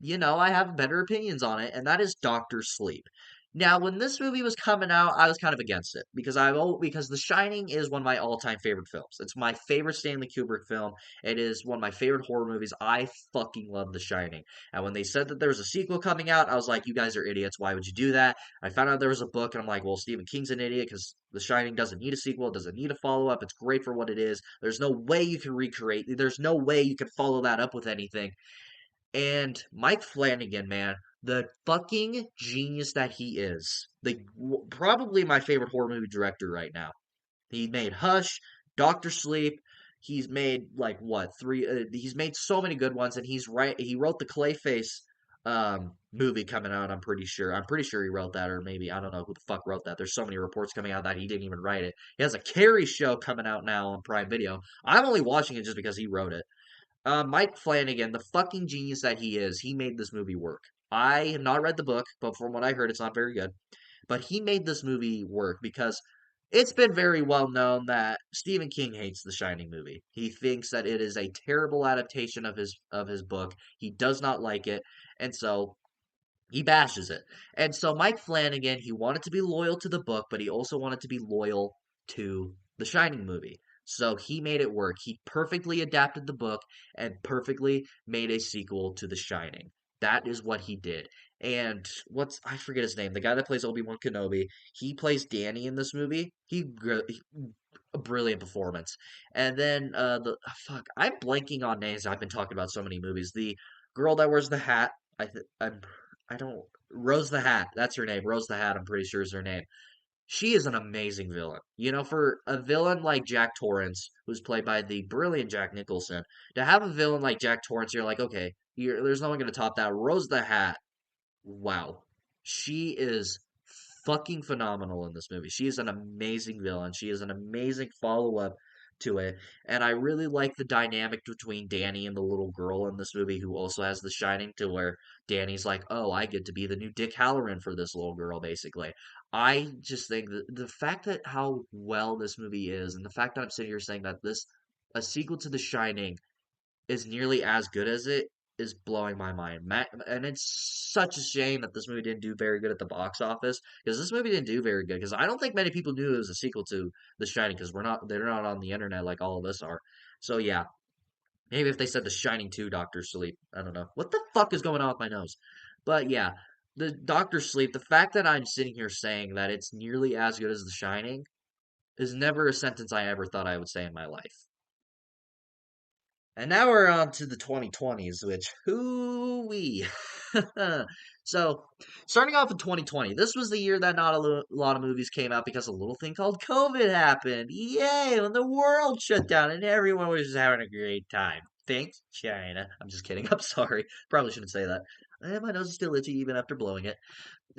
I have better opinions on it, and that is Doctor Sleep. Now, when this movie was coming out, I was kind of against it because because The Shining is one of my all-time favorite films. It's my favorite Stanley Kubrick film. It is one of my favorite horror movies. I fucking love The Shining. And when they said that there was a sequel coming out, I was like, you guys are idiots. Why would you do that? I found out there was a book, and I'm like, well, Stephen King's an idiot because The Shining doesn't need a sequel. It doesn't need a follow-up. It's great for what it is. There's no way you can recreate. There's no way you can follow that up with anything. And Mike Flanagan, man, the fucking genius that he is. Probably my favorite horror movie director right now. He made Hush, Doctor Sleep. He's made like what three? He's made so many good ones, and He wrote the Clayface movie coming out. I'm pretty sure. I'm pretty sure he wrote that, or maybe I don't know who the fuck wrote that. There's so many reports coming out that he didn't even write it. He has a Carrie show coming out now on Prime Video. I'm only watching it just because he wrote it. Mike Flanagan, the fucking genius that he is, he made this movie work. I have not read the book, but from what I heard, it's not very good. But he made this movie work because it's been very well known that Stephen King hates the Shining movie. He thinks that it is a terrible adaptation of his book. He does not like it, and so he bashes it. And so Mike Flanagan, he wanted to be loyal to the book, but he also wanted to be loyal to the Shining movie. So he made it work. He perfectly adapted the book and perfectly made a sequel to The Shining. That is what he did. And I forget his name, the guy that plays Obi-Wan Kenobi, he plays Danny in this movie. A brilliant performance. And then I'm blanking on names. I've been talking about so many movies. The girl that wears the hat, I'm I don't Rose the Hat. That's her name. Rose the Hat. I'm pretty sure is her name. She is an amazing villain. You know, for a villain like Jack Torrance, who's played by the brilliant Jack Nicholson, to have a villain like Jack Torrance, you're like, okay, there's no one going to top that. Rose the Hat, wow, she is fucking phenomenal in this movie. She is an amazing villain. She is an amazing follow up to it. And I really like the dynamic between Danny and the little girl in this movie who also has the shining to where Danny's like, oh, I get to be the new Dick Halloran for this little girl, basically. I just think that the fact that how well this movie is, and the fact that I'm sitting here saying that a sequel to The Shining is nearly as good as it is blowing my mind. And it's such a shame that this movie didn't do very good at the box office because this movie didn't do very good because I don't think many people knew it was a sequel to The Shining because they're not on the internet like all of us are. So yeah, maybe if they said The Shining 2 Doctor Sleep, I don't know. What the fuck is going on with my nose? But yeah, the Doctor Sleep, the fact that I'm sitting here saying that it's nearly as good as The Shining is never a sentence I ever thought I would say in my life. And now we're on to the 2020s, which whoo wee. So, starting off in 2020, this was the year that not lot of movies came out because a little thing called COVID happened. Yay! When the world shut down and everyone was just having a great time. Thanks, China. I'm just kidding. I'm sorry. Probably shouldn't say that. My nose is still itchy even after blowing it.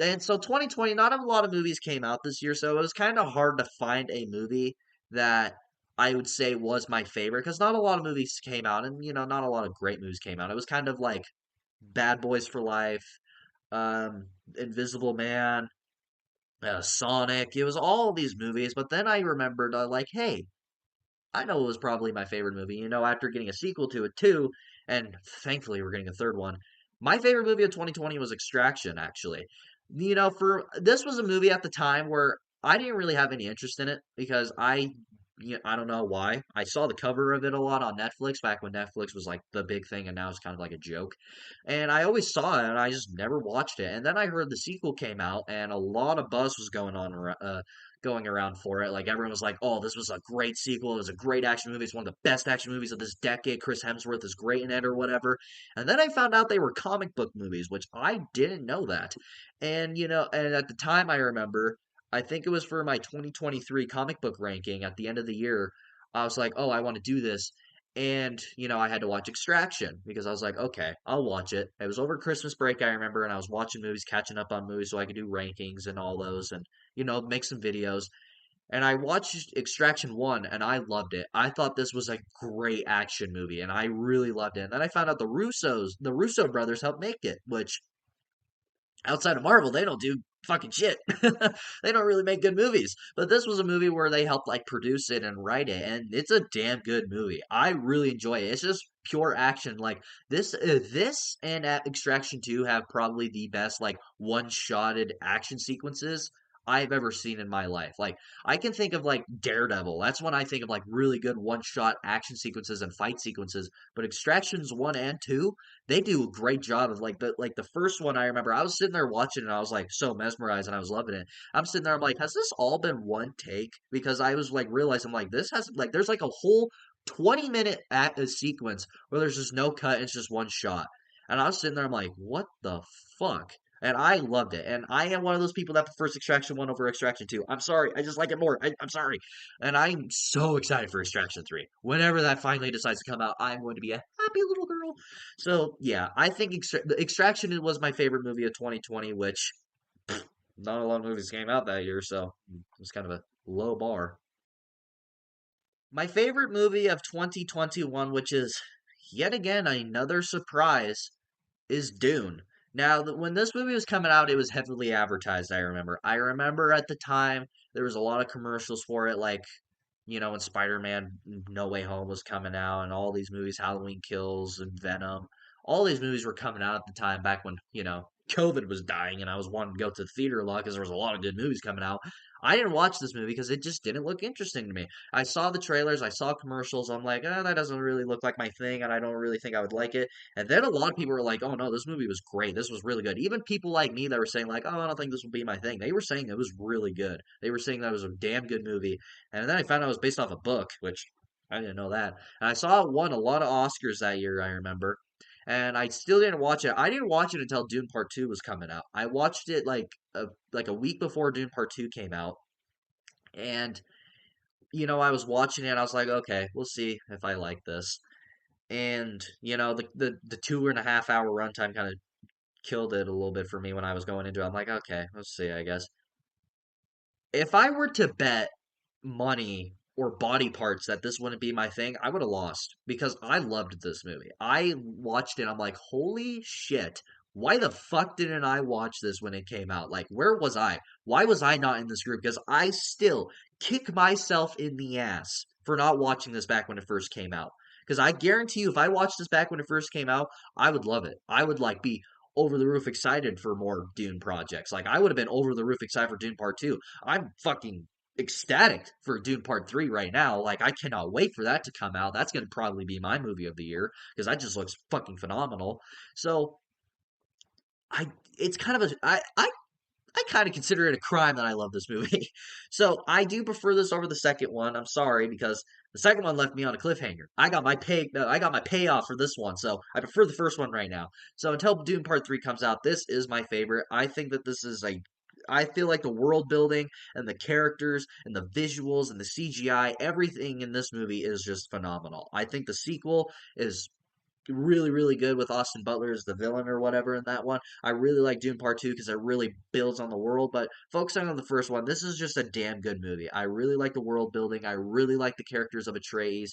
And so 2020, not a lot of movies came out this year, so it was kind of hard to find a movie that I would say was my favorite because not a lot of movies came out, and not a lot of great movies came out. It was kind of like Bad Boys for Life, Invisible Man, Sonic. It was all these movies, but then I remembered, like, hey, I know it was probably my favorite movie. After getting a sequel to it too, and thankfully we're getting a third one. My favorite movie of 2020 was Extraction, actually. For this was a movie at the time where I didn't really have any interest in it because I don't know why. I saw the cover of it a lot on Netflix back when Netflix was like the big thing and now it's kind of like a joke. And I always saw it and I just never watched it. And then I heard the sequel came out and a lot of buzz was going around for it. Like everyone was like, "Oh, this was a great sequel. It was a great action movie. It's one of the best action movies of this decade. Chris Hemsworth is great in it or whatever." And then I found out they were comic book movies, which I didn't know that. And and at the time I remember I think it was for my 2023 comic book ranking at the end of the year. I was like, "Oh, I want to do this." And, I had to watch Extraction because I was like, okay, I'll watch it. It was over Christmas break, I remember, and I was watching movies, catching up on movies so I could do rankings and all those and, make some videos. And I watched Extraction 1 and I loved it. I thought this was a great action movie and I really loved it. And then I found out the Russo brothers helped make it, which outside of Marvel, they don't do fucking shit. They don't really make good movies. But this was a movie where they helped like produce it and write it, and it's a damn good movie. I really enjoy it. It's just pure action. Like this and Extraction 2 have probably the best like one-shotted action sequences I've ever seen in my life. Like I can think of like Daredevil. That's when I think of like really good one-shot action sequences and fight sequences. But Extractions 1 and 2, they do a great job of like the first one. I remember I was sitting there watching and I was like so mesmerized and I was loving it. I'm sitting there, I'm like, has this all been one take? Because I was like realizing like this has like there's like a whole 20-minute sequence where there's just no cut, it's just one shot. And I was sitting there, I'm like, what the fuck? And I loved it. And I am one of those people that prefers Extraction 1 over Extraction 2. I'm sorry. I just like it more. I'm sorry. And I'm so excited for Extraction 3. Whenever that finally decides to come out, I'm going to be a happy little girl. So, yeah, I think Extraction was my favorite movie of 2020, which not a lot of movies came out that year, so it was kind of a low bar. My favorite movie of 2021, which is yet again another surprise, is Dune. Now, when this movie was coming out, it was heavily advertised, I remember. I remember at the time there was a lot of commercials for it, like, when Spider-Man No Way Home was coming out and all these movies, Halloween Kills and Venom, all these movies were coming out at the time back when, COVID was dying and I was wanting to go to the theater a lot because there was a lot of good movies coming out. I didn't watch this movie because it just didn't look interesting to me. I saw the trailers, I saw commercials, I'm like, that doesn't really look like my thing, and I don't really think I would like it. And then a lot of people were like, "Oh no, this movie was great. This was really good." Even people like me that were saying like, "Oh, I don't think this will be my thing." They were saying it was really good. They were saying that it was a damn good movie. And then I found out it was based off a book, which I didn't know that. And I saw it won a lot of Oscars that year, I remember. And I still didn't watch it. I didn't watch it until Dune Part 2 was coming out. I watched it like a week before Dune Part 2 came out. And I was watching it and I was like, "Okay, we'll see if I like this." And the 2.5 hour runtime kind of killed it a little bit for me when I was going into it. I'm like, okay, let's see, I guess. If I were to bet money or body parts that this wouldn't be my thing, I would have lost because I loved this movie. I watched it, I'm like, holy shit. Why the fuck didn't I watch this when it came out? Like, where was I? Why was I not in this group? Because I still kick myself in the ass for not watching this back when it first came out. Because I guarantee you, if I watched this back when it first came out, I would love it. I would like be over the roof excited for more Dune projects. Like I would have been over the roof excited for Dune Part 2. I'm fucking ecstatic for Dune Part 3 right now. Like I cannot wait for that to come out. That's going to probably be my movie of the year because that just looks fucking phenomenal. So, I it's kind of a I kind of consider it a crime that I love this movie. So, I do prefer this over the second one. I'm sorry because the second one left me on a cliffhanger. I got my payoff for this one. So, I prefer the first one right now. So, until Dune Part 3 comes out, this is my favorite. I think that this is a I feel like the world building and the characters and the visuals and the CGI, everything in this movie is just phenomenal. I think the sequel is really, really good with Austin Butler as the villain or whatever in that one. I really like Dune Part 2 because it really builds on the world, but focusing on the first one, this is just a damn good movie. I really like the world building. I really like the characters of Atreides.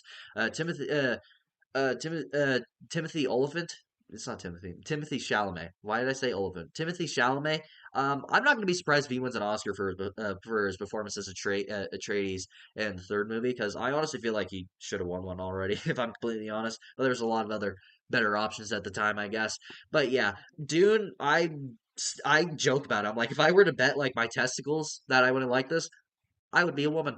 Timothy Timothy Oliphant. It's not Timothy. Timothy Chalamet. Why did I say Oliphant? Timothy Chalamet. I'm not going to be surprised if he wins an Oscar for his performance as Atreides in the third movie because I honestly feel like he should have won one already, if I'm completely honest. But there's a lot of other better options at the time, I guess. But yeah, Dune. I joke about it. I'm like, if I were to bet like my testicles that I wouldn't like this, I would be a woman.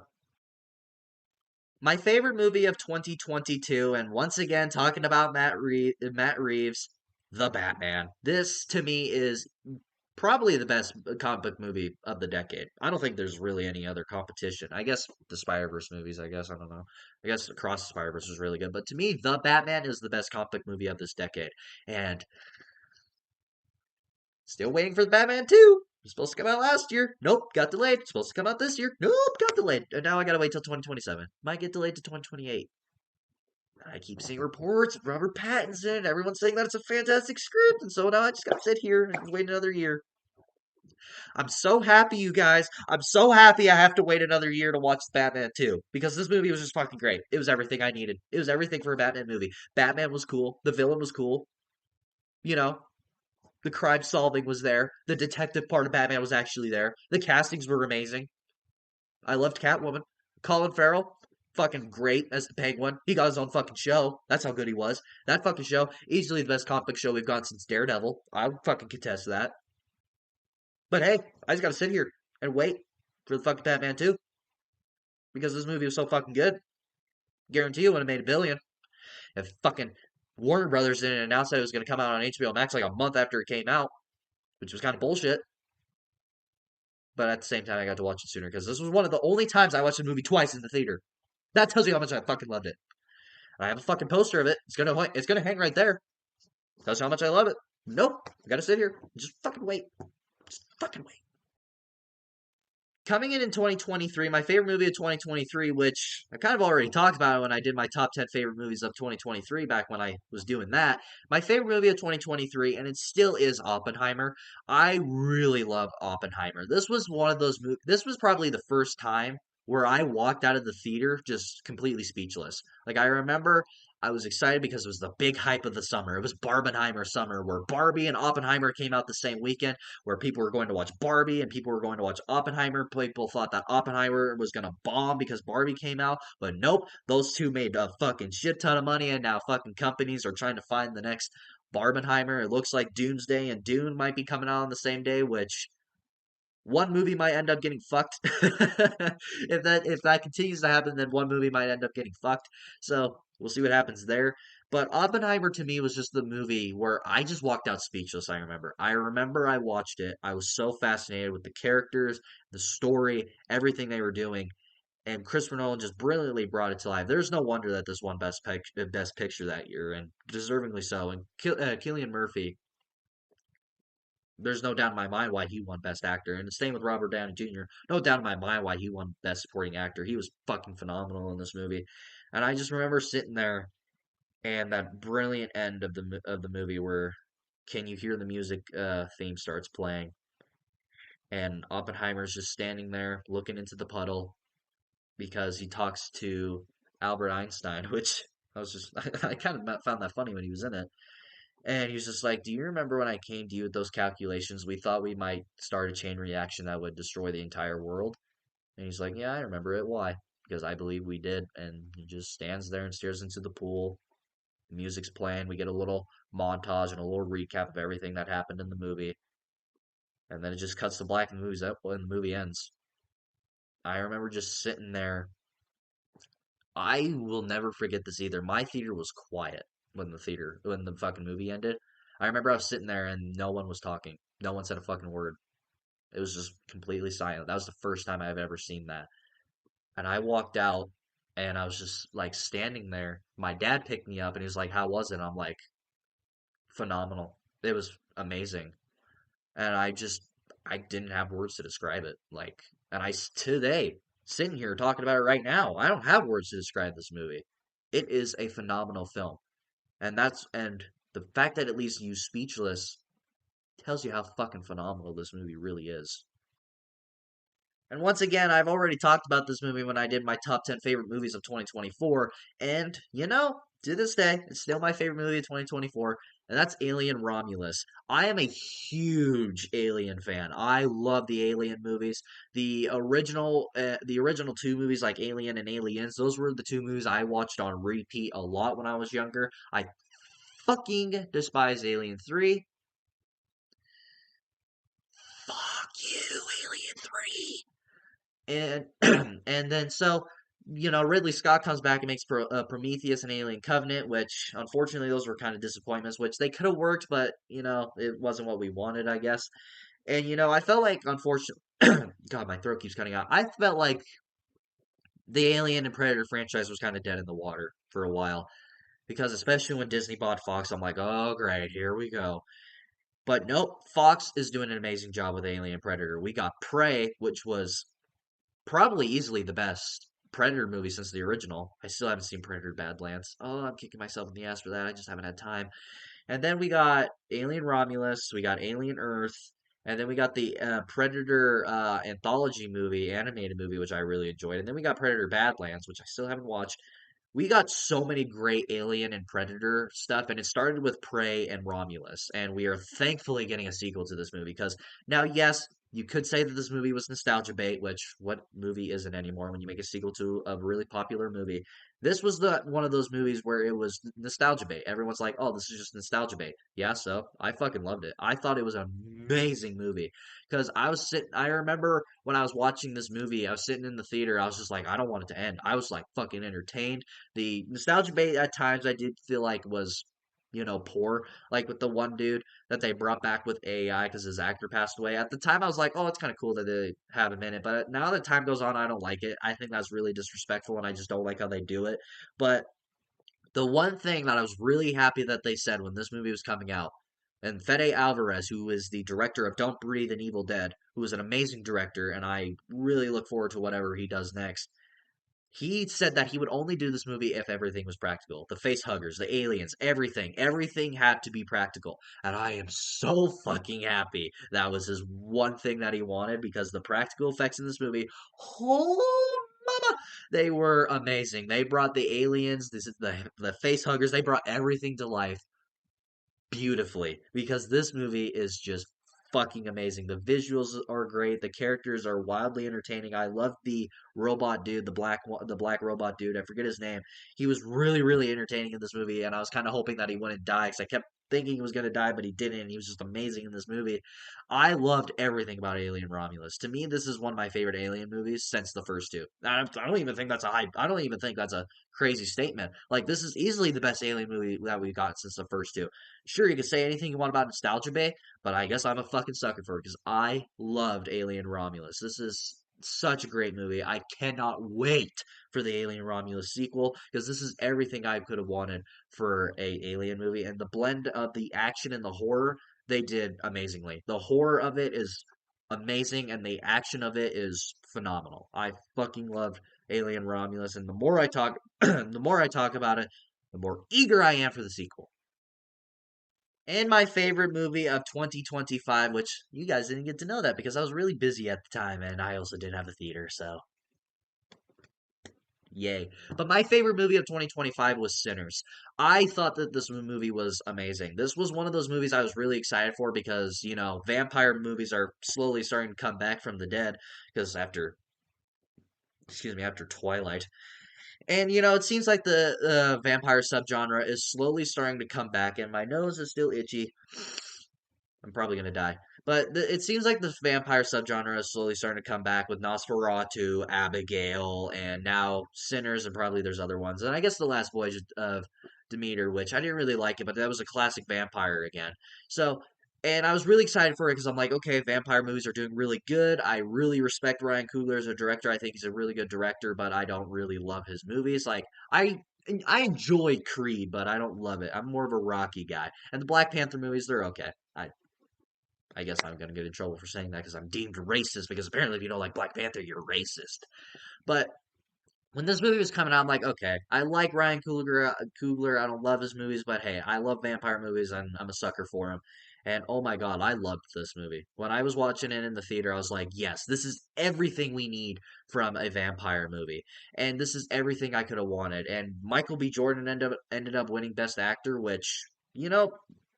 My favorite movie of 2022, and once again talking about Matt Reeves, The Batman. This to me is probably the best comic book movie of the decade. I don't think there's really any other competition. I guess the Spider-Verse movies, I guess, I don't know. I guess Across the Spider-Verse is really good, but to me, The Batman is the best comic book movie of this decade. And still waiting for the Batman 2. It's supposed to come out last year. Nope, got delayed. It's supposed to come out this year. Nope, got delayed. And now I gotta wait till 2027. Might get delayed to 2028. I keep seeing reports of Robert Pattinson. Everyone's saying that it's a fantastic script, and so now I just gotta sit here and wait another year. I'm so happy, you guys. I'm so happy I have to wait another year to watch Batman 2 because this movie was just fucking great. It was everything I needed. It was everything for a Batman movie. Batman was cool. The villain was cool. You know, The crime solving was there. The detective part of Batman was actually there. The castings were amazing. I loved Catwoman. Colin Farrell, fucking great as the Penguin. He got his own fucking show. That's how good he was. That fucking show, easily the best comic book show we've got since Daredevil. I would fucking contest that. But hey, I just gotta sit here and wait for the fucking Batman 2 because this movie was so fucking good. Guarantee you would have made a billion if fucking Warner Brothers didn't announce that it was gonna come out on HBO Max like a month after it came out, which was kind of bullshit. But at the same time, I got to watch it sooner because this was one of the only times I watched a movie twice in the theater. That tells you how much I fucking loved it. I have a fucking poster of it. It's gonna hang right there. Tells you how much I love it. Nope. I gotta sit here. Just fucking wait. Just fucking wait. Coming in 2023, my favorite movie of 2023, which I kind of already talked about when I did my top 10 favorite movies of 2023 back when I was doing that. My favorite movie of 2023, and it still is Oppenheimer. I really love Oppenheimer. This was one of those movies, this was probably the first time where I walked out of the theater just completely speechless. Like, I remember I was excited because it was the big hype of the summer. It was Barbenheimer summer, where Barbie and Oppenheimer came out the same weekend, where people were going to watch Barbie and people were going to watch Oppenheimer. People thought that Oppenheimer was going to bomb because Barbie came out, but nope, those two made a fucking shit ton of money, and now fucking companies are trying to find the next Barbenheimer. It looks like Doomsday and Dune might be coming out on the same day, which one movie might end up getting fucked. If that continues to happen, then one movie might end up getting fucked. So we'll see what happens there. But Oppenheimer to me was just the movie where I just walked out speechless. I remember I watched it. I was so fascinated with the characters, the story, everything they were doing, and Christopher Nolan just brilliantly brought it to life. There's no wonder that this won Best Picture that year, and deservingly so. And Killian Murphy, there's no doubt in my mind why he won Best Actor. And the same with Robert Downey Jr. No doubt in my mind why he won Best Supporting Actor. He was fucking phenomenal in this movie. And I just remember sitting there and that brilliant end of the movie where "Can You Hear the Music" theme starts playing, and Oppenheimer's just standing there looking into the puddle because he talks to Albert Einstein, which I was just I kind of found that funny when he was in it. And he was just like, "Do you remember when I came to you with those calculations? We thought we might start a chain reaction that would destroy the entire world." And he's like, "Yeah, I remember it. Why?" "Because I believe we did." And he just stands there and stares into the pool. The music's playing. We get a little montage and a little recap of everything that happened in the movie. And then it just cuts to black and the movie's up when the movie ends. I remember just sitting there. I will never forget this either. My theater was quiet when the fucking movie ended. I remember I was sitting there and no one was talking. No one said a fucking word. It was just completely silent. That was the first time I've ever seen that. And I walked out and I was just like standing there. My dad picked me up and he was like, "How was it?" And I'm like, "Phenomenal. It was amazing." And I didn't have words to describe it. Like, and today, sitting here talking about it right now, I don't have words to describe this movie. It is a phenomenal film. And the fact that it leaves you speechless tells you how fucking phenomenal this movie really is. And once again, I've already talked about this movie when I did my top 10 favorite movies of 2024. And, to this day, it's still my favorite movie of 2024, and that's Alien Romulus. I am a huge Alien fan. I love the Alien movies. The original two movies like Alien and Aliens, those were the two movies I watched on repeat a lot when I was younger. I fucking despise Alien 3. Fuck you, Alien 3. And then Ridley Scott comes back and makes Prometheus and Alien Covenant, which unfortunately those were kind of disappointments, which they could have worked, but it wasn't what we wanted, I guess. And I felt like, unfortunately, God, my throat keeps cutting out. I felt like the Alien and Predator franchise was kind of dead in the water for a while because especially when Disney bought Fox, I'm like, oh great, here we go. But nope, Fox is doing an amazing job with Alien and Predator. We got Prey, which was probably easily the best Predator movie since the original. I still haven't seen Predator Badlands. Oh, I'm kicking myself in the ass for that. I just haven't had time. And then we got Alien Romulus, we got Alien Earth, and then we got the Predator anthology movie, animated movie, which I really enjoyed. And then we got Predator Badlands, which I still haven't watched. we got so many great Alien and Predator stuff, and it started with Prey and Romulus, and we are thankfully getting a sequel to this movie because now, yes, you could say that this movie was nostalgia bait, which what movie isn't anymore when you make a sequel to a really popular movie. This was the one of those movies where it was nostalgia bait. Everyone's like, "Oh, this is just nostalgia bait." Yeah, so I fucking loved it. I thought it was an amazing movie because I remember when I was watching this movie, I was sitting in the theater. I was just like, I don't want it to end. I was like fucking entertained. The nostalgia bait at times I did feel like was, poor. Like with the one dude that they brought back with AI because his actor passed away. At the time, I was like, oh, it's kind of cool that they have him in it. But now that time goes on, I don't like it. I think that's really disrespectful, and I just don't like how they do it. But the one thing that I was really happy that they said when this movie was coming out, and Fede Alvarez, who is the director of Don't Breathe and Evil Dead, who is an amazing director, and I really look forward to whatever he does next. He said that he would only do this movie if everything was practical. The face huggers, the aliens, everything. Everything had to be practical. And I am so fucking happy that was his one thing that he wanted because the practical effects in this movie, oh mama, they were amazing. They brought the aliens, the face huggers, they brought everything to life beautifully because this movie is just fucking amazing. The visuals are great. The characters are wildly entertaining. I love the robot dude, the black robot dude. I forget his name. He was really entertaining in this movie, and I was kind of hoping that he wouldn't die because I kept thinking he was going to die, but he didn't. And he was just amazing in this movie. I loved everything about Alien Romulus. To me, this is one of my favorite Alien movies since the first two. I don't even think that's a hype. I don't even think that's a crazy statement. Like this is easily the best Alien movie that we've got since the first two. Sure, you can say anything you want about Nostalgia Bay, but I guess I'm a fucking sucker for it because I loved Alien Romulus. This is such a great movie. I cannot wait for the Alien Romulus sequel because this is everything I could have wanted for a Alien movie, and the blend of the action and the horror they did amazingly. The horror of it is amazing, and the action of it is phenomenal. I fucking loved Alien Romulus, and the more I talk, the more I talk about it, the more eager I am for the sequel. And my favorite movie of 2025, which you guys didn't get to know that because I was really busy at the time and I also didn't have a theater, so yay. But my favorite movie of 2025 was Sinners. I thought that this movie was amazing. This was one of those movies I was really excited for because, vampire movies are slowly starting to come back from the dead because after Twilight. And it seems like the vampire subgenre is slowly starting to come back, and my nose is still itchy. I'm probably gonna die. But it seems like the vampire subgenre is slowly starting to come back with Nosferatu, Abigail, and now Sinners, and probably there's other ones. And I guess The Last Voyage of Demeter, which I didn't really like it, but that was a classic vampire again. So, and I was really excited for it because I'm like, okay, vampire movies are doing really good. I really respect Ryan Coogler as a director. I think he's a really good director, but I don't really love his movies. Like, I enjoy Creed, but I don't love it. I'm more of a Rocky guy. And the Black Panther movies, they're okay. I guess I'm gonna get in trouble for saying that because I'm deemed racist. Because apparently, if you don't like Black Panther, you're racist. But when this movie was coming out, I'm like, okay, I like Ryan Coogler. Coogler, I don't love his movies, but hey, I love vampire movies, and I'm a sucker for them. And oh my god, I loved this movie. When I was watching it in the theater, I was like, yes, this is everything we need from a vampire movie, and this is everything I could have wanted. And Michael B. Jordan ended up winning Best Actor, which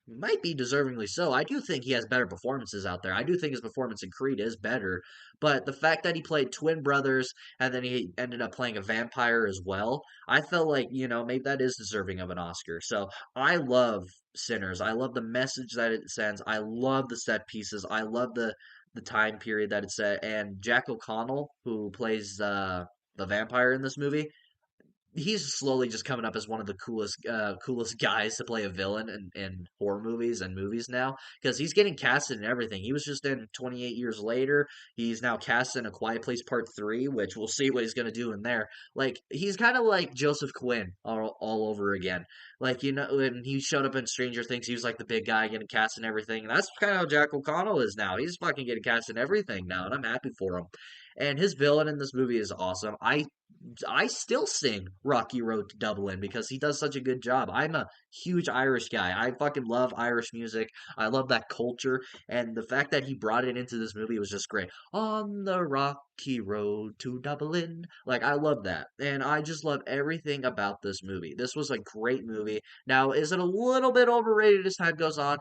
might be deservingly so. I do think he has better performances out there. I do think his performance in Creed is better, but the fact that he played twin brothers and then he ended up playing a vampire as well, I felt like, maybe that is deserving of an Oscar. So I love Sinners. I love the message that it sends. I love the set pieces. I love the time period that it's set. And Jack O'Connell, who plays the vampire in this movie, he's slowly just coming up as one of the coolest guys to play a villain in horror movies and movies now because he's getting casted in everything. He was just in 28 Years Later. He's now cast in A Quiet Place Part 3, which we'll see what he's going to do in there. Like he's kind of like Joseph Quinn all over again. Like when he showed up in Stranger Things, he was like the big guy getting cast in everything. And that's kind of how Jack O'Connell is now. He's fucking getting cast in everything now, and I'm happy for him. and his villain in this movie is awesome. I still sing Rocky Road to Dublin because he does such a good job. I'm a huge Irish guy. I fucking love Irish music. I love that culture, and the fact that he brought it into this movie was just great. On the Rocky Road to Dublin. Like, I love that. And I just love everything about this movie. This was a great movie. Now, is it a little bit overrated as time goes on?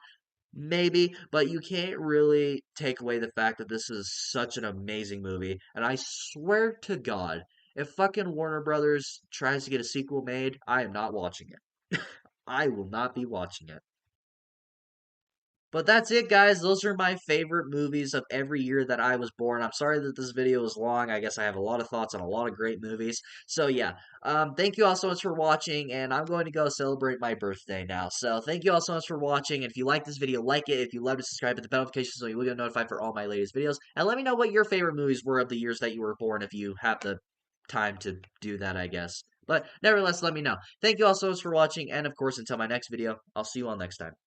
Maybe, but you can't really take away the fact that this is such an amazing movie. And I swear to God, if fucking Warner Brothers tries to get a sequel made, I am not watching it. I will not be watching it. But that's it, guys. Those are my favorite movies of every year that I was born. I'm sorry that this video is long. I guess I have a lot of thoughts on a lot of great movies. So yeah, thank you all so much for watching, and I'm going to go celebrate my birthday now. So thank you all so much for watching. And if you like this video, like it. If you love to subscribe, hit the bell notification so you will get notified for all my latest videos. And let me know what your favorite movies were of the years that you were born if you have the time to do that, I guess. But nevertheless, let me know. Thank you all so much for watching, and of course, until my next video, I'll see you all next time.